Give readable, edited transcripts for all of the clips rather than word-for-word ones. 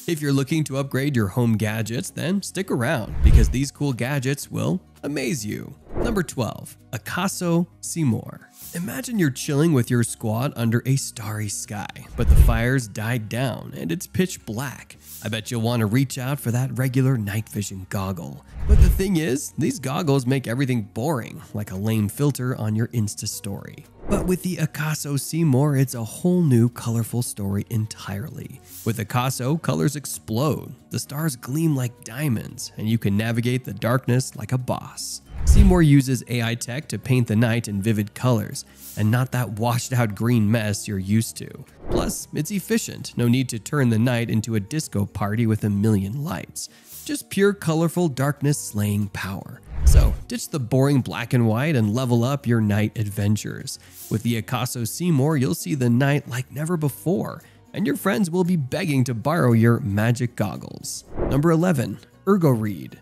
If you're looking to upgrade your home gadgets, then stick around because these cool gadgets will amaze you. Number 12. AKASO SEEMORE. Imagine you're chilling with your squad under a starry sky, but the fires died down and it's pitch black. I bet you'll want to reach out for that regular night vision goggle. But the thing is, these goggles make everything boring, like a lame filter on your Insta story. But with the AKASO SEEMORE, it's a whole new colorful story entirely. With AKASO, colors explode, the stars gleam like diamonds, and you can navigate the darkness like a boss. SEEMORE uses AI tech to paint the night in vivid colors, and not that washed out green mess you're used to. Plus, it's efficient, no need to turn the night into a disco party with a million lights. Just pure colorful darkness slaying power. So, ditch the boring black and white and level up your night adventures. With the AKASO SEEMORE, you'll see the night like never before, and your friends will be begging to borrow your magic goggles. Number 11. ERGO Read.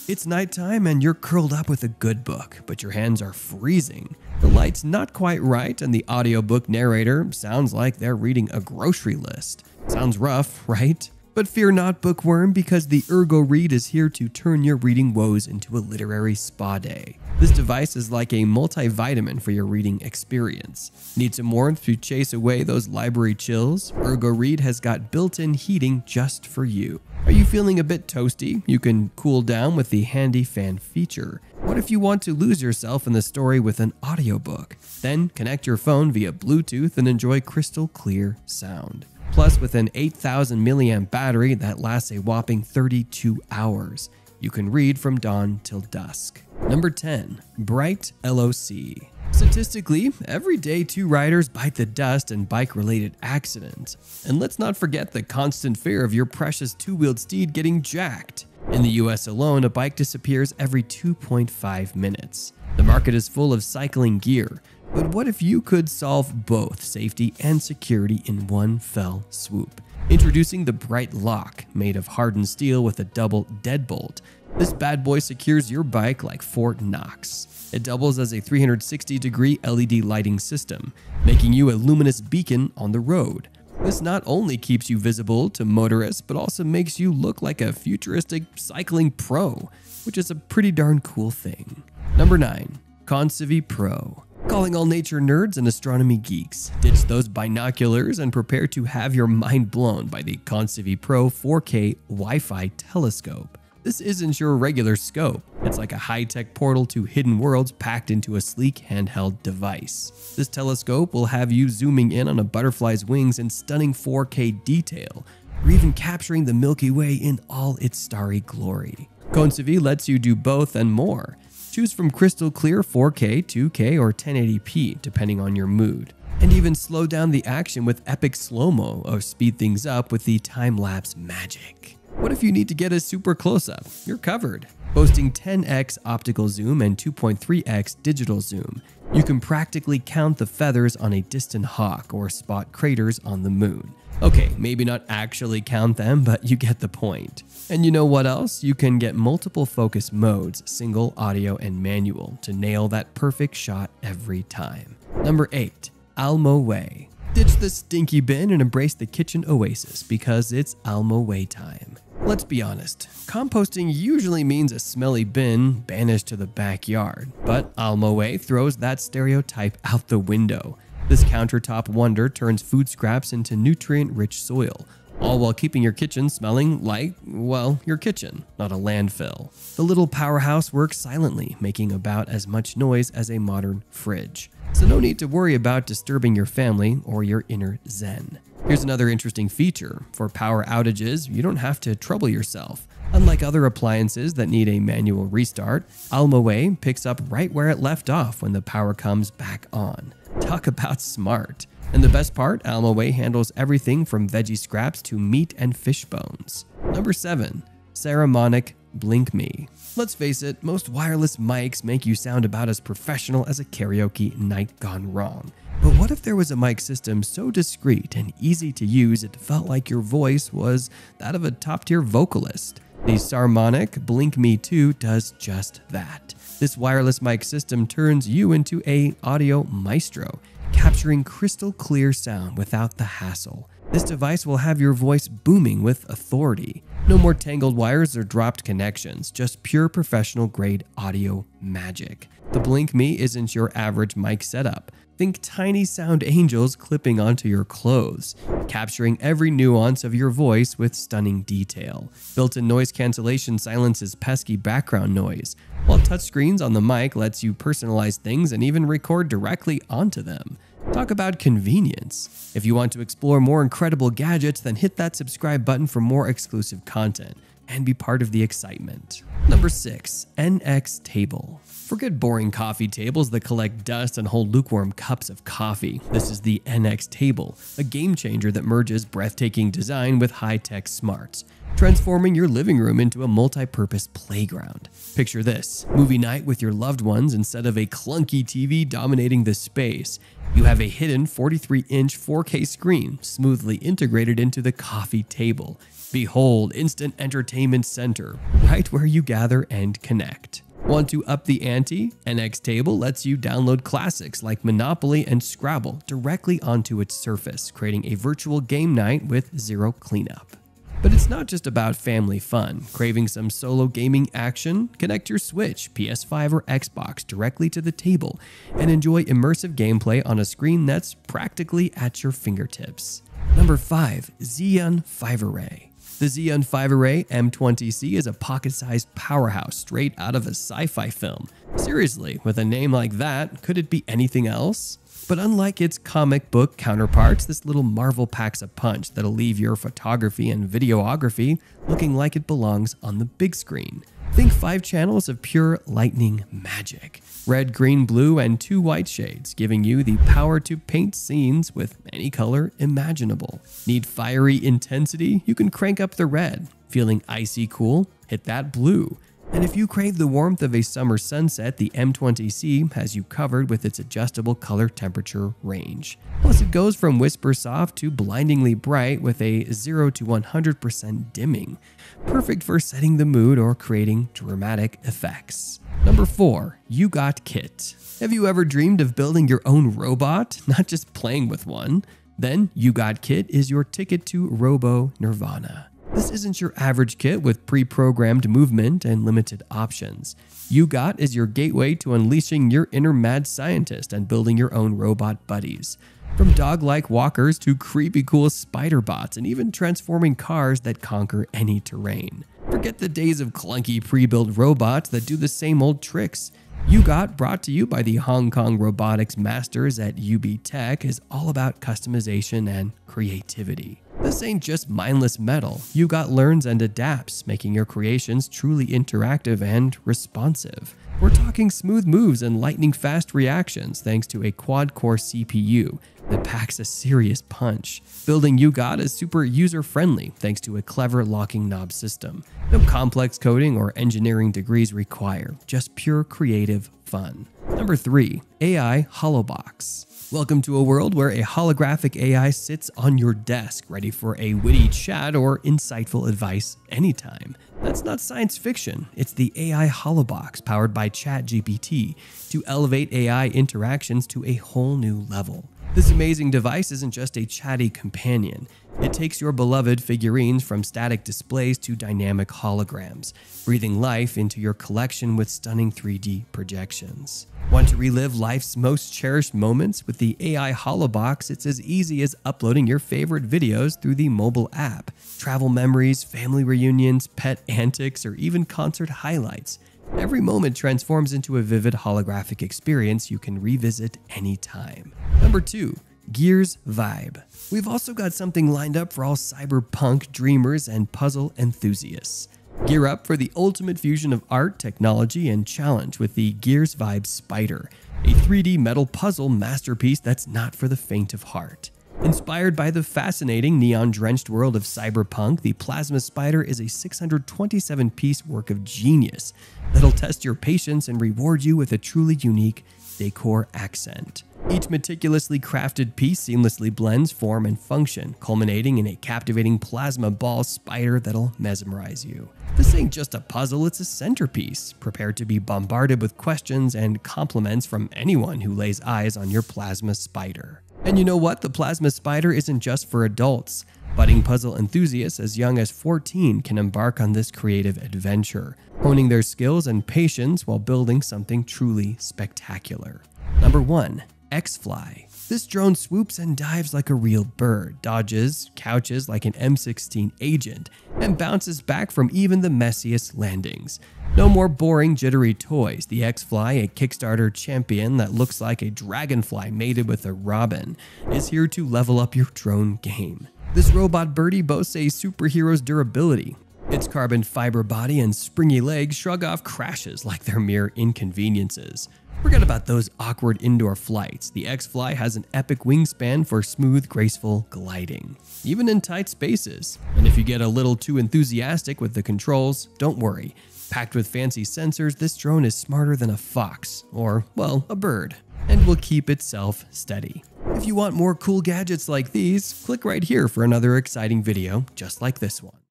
It's nighttime and you're curled up with a good book, but your hands are freezing. The light's not quite right and the audiobook narrator sounds like they're reading a grocery list. Sounds rough, right? But fear not, bookworm, because the ERGO Read is here to turn your reading woes into a literary spa day. This device is like a multivitamin for your reading experience. Need some warmth to chase away those library chills? ERGO Read has got built-in heating just for you. Are you feeling a bit toasty? You can cool down with the handy fan feature. What if you want to lose yourself in the story with an audiobook? Then connect your phone via Bluetooth and enjoy crystal clear sound. Plus, with an 8,000 milliamp battery that lasts a whopping 32 hours, you can read from dawn till dusk. Number 10. BRIGHT-LOC. Statistically, every day 2 riders bite the dust in bike-related accidents. And let's not forget the constant fear of your precious two-wheeled steed getting jacked. In the US alone, a bike disappears every 2.5 minutes. The market is full of cycling gear. But what if you could solve both safety and security in one fell swoop? Introducing the BRIGHT-LOC, made of hardened steel with a double deadbolt. This bad boy secures your bike like Fort Knox. It doubles as a 360-degree LED lighting system, making you a luminous beacon on the road. This not only keeps you visible to motorists, but also makes you look like a futuristic cycling pro, which is a pretty darn cool thing. Number 9. KONSIVY Pro. Calling all nature nerds and astronomy geeks. Ditch those binoculars and prepare to have your mind blown by the KONSIVY Pro 4K Wi-Fi telescope. This isn't your regular scope. It's like a high-tech portal to hidden worlds packed into a sleek handheld device. This telescope will have you zooming in on a butterfly's wings in stunning 4K detail, or even capturing the Milky Way in all its starry glory. KONSIVY lets you do both and more. Choose from crystal clear 4K, 2K, or 1080p depending on your mood. And even slow down the action with epic slow-mo or speed things up with the time-lapse magic. What if you need to get a super close-up? You're covered. Boasting 10x optical zoom and 2.3x digital zoom, you can practically count the feathers on a distant hawk or spot craters on the moon. Okay, maybe not actually count them, but you get the point. And you know what else? You can get multiple focus modes, single, audio, and manual, to nail that perfect shot every time. Number 8. ALMOWAY. Ditch the stinky bin and embrace the kitchen oasis because it's ALMOWAY time. Let's be honest, composting usually means a smelly bin banished to the backyard, but ALMOWAY throws that stereotype out the window. This countertop wonder turns food scraps into nutrient-rich soil, all while keeping your kitchen smelling like, well, your kitchen, not a landfill. The little powerhouse works silently, making about as much noise as a modern fridge. So no need to worry about disturbing your family or your inner zen. Here's another interesting feature. For power outages, you don't have to trouble yourself. Unlike other appliances that need a manual restart, ALMOWAY picks up right where it left off when the power comes back on. Talk about smart. And the best part, ALMOWAY handles everything from veggie scraps to meat and fish bones. Number 7. SARAMONIC BLINKME. Let's face it, most wireless mics make you sound about as professional as a karaoke night gone wrong. But what if there was a mic system so discreet and easy to use it felt like your voice was that of a top-tier vocalist? The SARAMONIC BLINKME 2 does just that. This wireless mic system turns you into an audio maestro, capturing crystal clear sound without the hassle. This device will have your voice booming with authority. No more tangled wires or dropped connections, just pure professional-grade audio magic. The BLINKME isn't your average mic setup. Think tiny sound angels clipping onto your clothes, capturing every nuance of your voice with stunning detail. Built-in noise cancellation silences pesky background noise, while touchscreens on the mic lets you personalize things and even record directly onto them. Talk about convenience. If you want to explore more incredible gadgets, then hit that subscribe button for more exclusive content and be part of the excitement. Number 6. NXTABL. Forget boring coffee tables that collect dust and hold lukewarm cups of coffee. This is the NXTABL, a game changer that merges breathtaking design with high-tech smarts, transforming your living room into a multi-purpose playground. Picture this: movie night with your loved ones. Instead of a clunky TV dominating the space, you have a hidden 43-inch 4K screen smoothly integrated into the coffee table. Behold, instant entertainment center, right where you gather and connect. Want to up the ante? NXTABL lets you download classics like Monopoly and Scrabble directly onto its surface, creating a virtual game night with zero cleanup. But it's not just about family fun. Craving some solo gaming action? Connect your Switch, PS5, or Xbox directly to the table and enjoy immersive gameplay on a screen that's practically at your fingertips. Number 5. ZHIYUN FIVERAY. The ZHIYUN FIVERAY M20C is a pocket-sized powerhouse straight out of a sci-fi film. Seriously, with a name like that, could it be anything else? But unlike its comic book counterparts, this little marvel packs a punch that'll leave your photography and videography looking like it belongs on the big screen. Think 5 channels of pure lightning magic. Red, green, blue, and 2 white shades, giving you the power to paint scenes with any color imaginable. Need fiery intensity? You can crank up the red. Feeling icy cool? Hit that blue. And if you crave the warmth of a summer sunset, the M20C has you covered with its adjustable color temperature range. Plus, it goes from whisper soft to blindingly bright with a 0 to 100% dimming. Perfect for setting the mood or creating dramatic effects. Number 4. UGOT Kit. Have you ever dreamed of building your own robot, not just playing with one? Then UGOT Kit is your ticket to Robo Nirvana. This isn't your average kit with pre-programmed movement and limited options. UGOT is your gateway to unleashing your inner mad scientist and building your own robot buddies. From dog-like walkers to creepy cool spider bots and even transforming cars that conquer any terrain. Forget the days of clunky pre-built robots that do the same old tricks. UGOT, brought to you by the Hong Kong robotics masters at UB Tech, is all about customization and creativity. This ain't just mindless metal. UGOT learns and adapts, making your creations truly interactive and responsive. We're talking smooth moves and lightning-fast reactions thanks to a quad-core CPU that packs a serious punch. Building UGOT is super user-friendly thanks to a clever locking knob system. No complex coding or engineering degrees required, just pure creative fun. Number 3. AI HoloBox. Welcome to a world where a holographic AI sits on your desk, ready for a witty chat or insightful advice anytime. That's not science fiction, it's the AI HoloBox powered by ChatGPT to elevate AI interactions to a whole new level. This amazing device isn't just a chatty companion. It takes your beloved figurines from static displays to dynamic holograms, breathing life into your collection with stunning 3D projections. Want to relive life's most cherished moments? With the AI HoloBox, it's as easy as uploading your favorite videos through the mobile app. Travel memories, family reunions, pet antics, or even concert highlights. Every moment transforms into a vivid holographic experience you can revisit anytime. Number 2. Gears Vibe. We've also got something lined up for all cyberpunk dreamers and puzzle enthusiasts. Gear up for the ultimate fusion of art, technology, and challenge with the Gears Vibe Spider, a 3D metal puzzle masterpiece that's not for the faint of heart. Inspired by the fascinating neon-drenched world of cyberpunk, the Plasma Spider is a 627-piece work of genius that'll test your patience and reward you with a truly unique decor accent. Each meticulously crafted piece seamlessly blends form and function, culminating in a captivating plasma ball spider that'll mesmerize you. This ain't just a puzzle, it's a centerpiece, prepared to be bombarded with questions and compliments from anyone who lays eyes on your plasma spider. And you know what? The plasma spider isn't just for adults. Budding puzzle enthusiasts as young as 14 can embark on this creative adventure, honing their skills and patience while building something truly spectacular. Number 1. X-Fly. This drone swoops and dives like a real bird, dodges, couches like an M16 agent, and bounces back from even the messiest landings. No more boring, jittery toys. The X-Fly, a Kickstarter champion that looks like a dragonfly mated with a robin, is here to level up your drone game. This robot birdie boasts a superhero's durability. Its carbon fiber body and springy legs shrug off crashes like they're mere inconveniences. Forget about those awkward indoor flights. The X-Fly has an epic wingspan for smooth, graceful gliding, even in tight spaces. And if you get a little too enthusiastic with the controls, don't worry. Packed with fancy sensors, this drone is smarter than a fox, or, well, a bird, and will keep itself steady. If you want more cool gadgets like these, click right here for another exciting video just like this one.